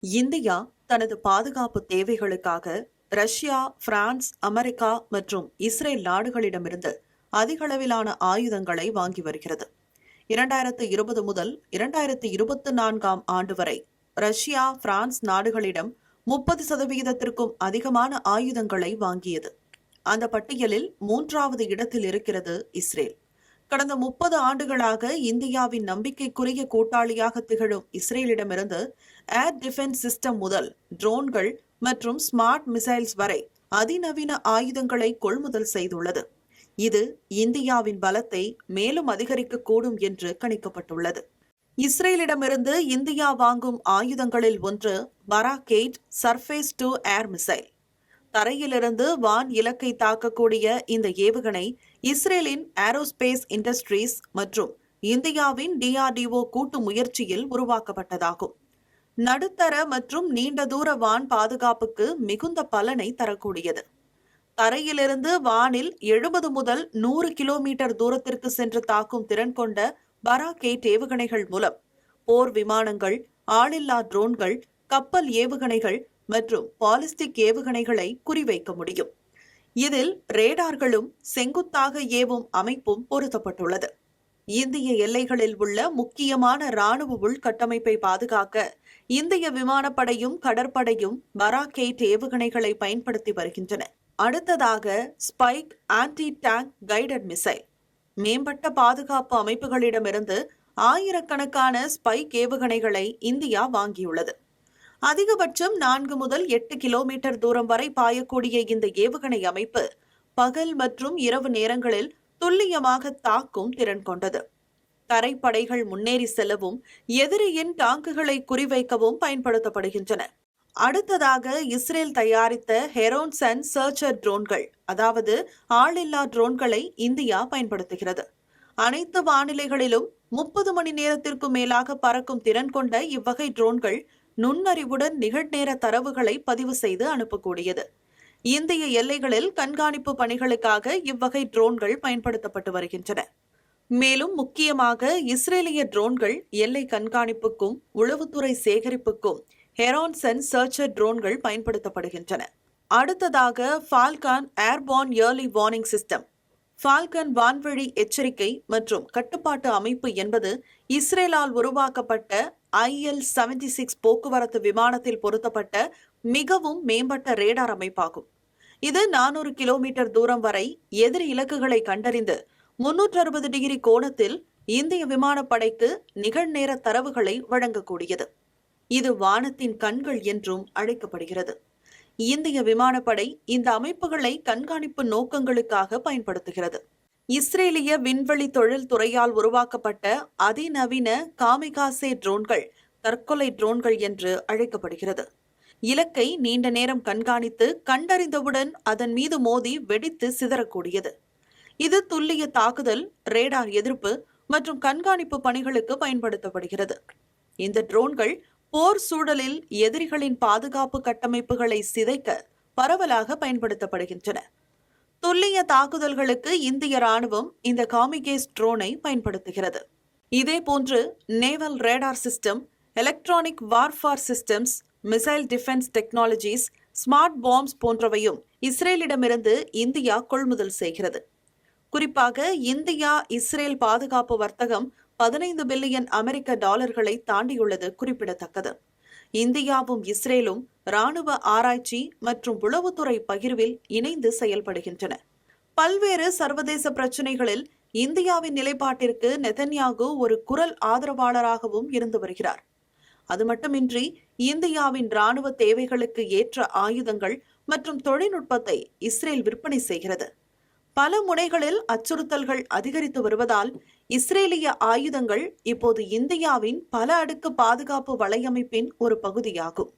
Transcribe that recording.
India தனது பாதுகாப்பு தேவைகளுக்காக ரஷ்யா, பிரான்ஸ், அமெரிக்கா மற்றும் இஸ்ரேல் நாடுகளிடமிருந்து அதிகளவிலான ஆயுதங்களை வாங்கி வருகிறது. 2020 முதல் 2024 ஆண்டு வரை ரஷ்யா, பிரான்ஸ் நாடுகளிடம் 30% அதிகமான ஆயுதங்களை வாங்கியது. அந்த பட்டியலில் 3வது இடத்தில் இருக்கிறது இஸ்ரேல். கடந்த 30 ஆண்டுகளாக இந்தியாவின் நம்பிக்கைக்குரிய கூட்டாளியாக திகழும் இஸ்ரேலிடமிருந்து ஏர் டிஃபென்ஸ் சிஸ்டம் முதல் ட்ரோன்கள் மற்றும் ஸ்மார்ட் மிசைல்ஸ் வரை அதிநவீன ஆயுதங்களை கொள்முதல் செய்துள்ளது. இது இந்தியாவின் பலத்தை மேலும் அதிகரிக்கக்கூடும் என்று கணிக்கப்பட்டுள்ளது. இஸ்ரேலிடமிருந்து இந்தியா வாங்கும் ஆயுதங்களில் ஒன்று பராக்-8 சர்ஃபேஸ் டு ஏர் மிசைல். தரையிலிருந்து வான் இலக்கை தாக்கக்கூடிய இந்த ஏவுகணை இஸ்ரேலின் ஏரோஸ்பேஸ் இண்டஸ்ட்ரீஸ் மற்றும் இந்தியாவின் DRDO கூட்டு முயற்சியில் உருவாக்கப்பட்டதாகும். நடுத்தர மற்றும் நீண்ட தூர வான் பாதுகாப்புக்கு மிகுந்த பலனை தரக்கூடியது. தரையிலிருந்து வானில் 70 முதல் 100 கிலோமீட்டர் தூரத்திற்கு சென்று தாக்கும் திறன் கொண்ட பராக்-8 ஏவுகணைகள் மூலம் போர் விமானங்கள், ஆளில்லா ட்ரோன்கள், கப்பல் ஏவுகணைகள் மற்றும் பாலிஸ்டிக் ஏவுகணைகளை குறிவைக்க முடியும். இதில் ரேடார்களும் செங்குத்தாக ஏவும் அமைப்பும் பொருத்தப்பட்டுள்ளது. இந்திய எல்லைகளில் உள்ள முக்கியமான ராணுவ உள்கட்டமைப்பை பாதுகாக்க இந்திய விமானப்படையும் கடற்படையும் பராக்-8 ஏவுகணைகளை பயன்படுத்தி வருகின்றன. அடுத்ததாக spike anti tank guided missile. மேம்பட்ட பாதுகாப்பு அமைப்புகளிடமிருந்து ஆயிரக்கணக்கான ஸ்பைக் ஏவுகணைகளை இந்தியா வாங்கியுள்ளது. அதிகபட்சம் 4 முதல் 8 கிலோமீட்டர் தூரம் வரை பாயக்கூடிய இந்த ஏவுகணை அமைப்பு பகல் மற்றும் இரவு நேரங்களில் துல்லியமாக தாக்கும் திறன் கொண்டது. தரைப்படைகள் முன்னேறி செல்லவும் எதிரியின் டாங்குகளை குறிவைக்கவும் பயன்படுத்தப்படுகின்றன. அடுத்ததாக இஸ்ரேல் தயாரித்த ஹெரோன்ஸ் அண்ட் சர்ச்சர் ட்ரோன்கள், அதாவது ஆளில்லா ட்ரோன்களை இந்தியா பயன்படுத்துகிறது. அனைத்து வானிலைகளிலும் 30 மணி நேரத்திற்கு மேலாக பறக்கும் திறன் கொண்ட இவ்வகை ட்ரோன்கள் நுண்ணறிவுடன் நிகழ்நேர தரவுகளை பதிவு செய்து அனுப்பக்கூடியது. இந்திய எல்லைகளில் கண்காணிப்பு பணிகளுக்காக இவ்வகை ட்ரோன்கள் பயன்படுத்தப்பட்டு வருகின்றன. மேலும் முக்கியமாக இஸ்ரேலிய ட்ரோன்கள் எல்லை கண்காணிப்புக்கும் உளவுத்துறை சேகரிப்புக்கும் ஹெரான்ஸ் அண்ட் சர்ச்சர் ட்ரோன்கள் பயன்படுத்தப்படுகின்றன. அடுத்ததாக falcon airborne early warning system. Falcon வான்வழி எச்சரிக்கை மற்றும் கட்டுப்பாட்டு அமைப்பு என்பது இஸ்ரேலால் உருவாக்கப்பட்ட IL-76 போக்குவரத்து விமானத்தில் பொருத்தப்பட்ட மிகவும் மேம்பட்ட ரேடார் அமைப்பாகும். இது 400 கிலோமீட்டர் தூரம் வரை எதிரி இலக்குகளை கண்டறிந்து 360 டிகிரி கோணத்தில் இந்திய விமானப்படைக்கு நிகழ்நேர தரவுகளை வழங்கக்கூடியது. இது வானத்தின் கண்கள் என்றும் அழைக்கப்படுகிறது. இந்திய விமானப்படை இந்த அமைப்புகளை கண்காணிப்பு நோக்கங்களுக்காக பயன்படுத்துகிறது. இஸ்ரேலிய விண்வெளி தொழில்துறையால் உருவாக்கப்பட்ட அதிநவீன காமிகாசே ட்ரோன்கள் தற்கொலை ட்ரோன்கள் என்று அழைக்கப்படுகிறது. இலக்கை நீண்ட நேரம் கண்காணித்து கண்டறிந்தவுடன் அதன் மீது மோதி வெடித்து சிதறக்கூடியது. இது துல்லிய தாக்குதல், ரேடார் எதிர்ப்பு மற்றும் கண்காணிப்பு பணிகளுக்கு பயன்படுத்தப்படுகிறது. இந்த ட்ரோன்கள் போர் சூழலில் எதிரிகளின் பாதுகாப்பு கட்டமைப்புகளை சிதைக்க பரவலாக பயன்படுத்தப்படுகின்றன. துல்லிய தாக்குதல்களுக்கு இந்திய ராணுவம் இந்த காமிகேஸ் ட்ரோனை பயன்படுத்துகிறது. இதேபோன்று naval radar system, electronic warfare systems, missile defence technologies, smart bombs போன்றவையும் இஸ்ரேலிடமிருந்து இந்தியா கொள்முதல் செய்கிறது. குறிப்பாக இந்தியா இஸ்ரேல் பாதுகாப்பு வர்த்தகம் 15 பில்லியன் அமெரிக்க டாலர்களை தாண்டியுள்ளது குறிப்பிடத்தக்கது. இந்தியாவும் இஸ்ரேலும் ராணுவ ஆராய்ச்சி மற்றும் உளவுத்துறை பகிர்வில் இணைந்து செயல்படுகின்றன. பல்வேறு சர்வதேச பிரச்சினைகளில் இந்தியாவின் நிலைப்பாட்டிற்கு நெதன்யாகு ஒரு குரல் ஆதரவாளராகவும் இருந்து வருகிறார். அது மட்டுமின்றி இந்தியாவின் ராணுவ தேவைகளுக்கு ஏற்ற ஆயுதங்கள் மற்றும் தொழில்நுட்பத்தை இஸ்ரேல் விற்பனை செய்கிறது. பல முனைகளில் அச்சுறுத்தல்கள் அதிகரித்து வருவதால் இஸ்ரேலிய ஆயுதங்கள் இப்போது இந்தியாவின் பல அடுக்கு பாதுகாப்பு வலையமைப்பின் ஒரு பகுதியாகும்.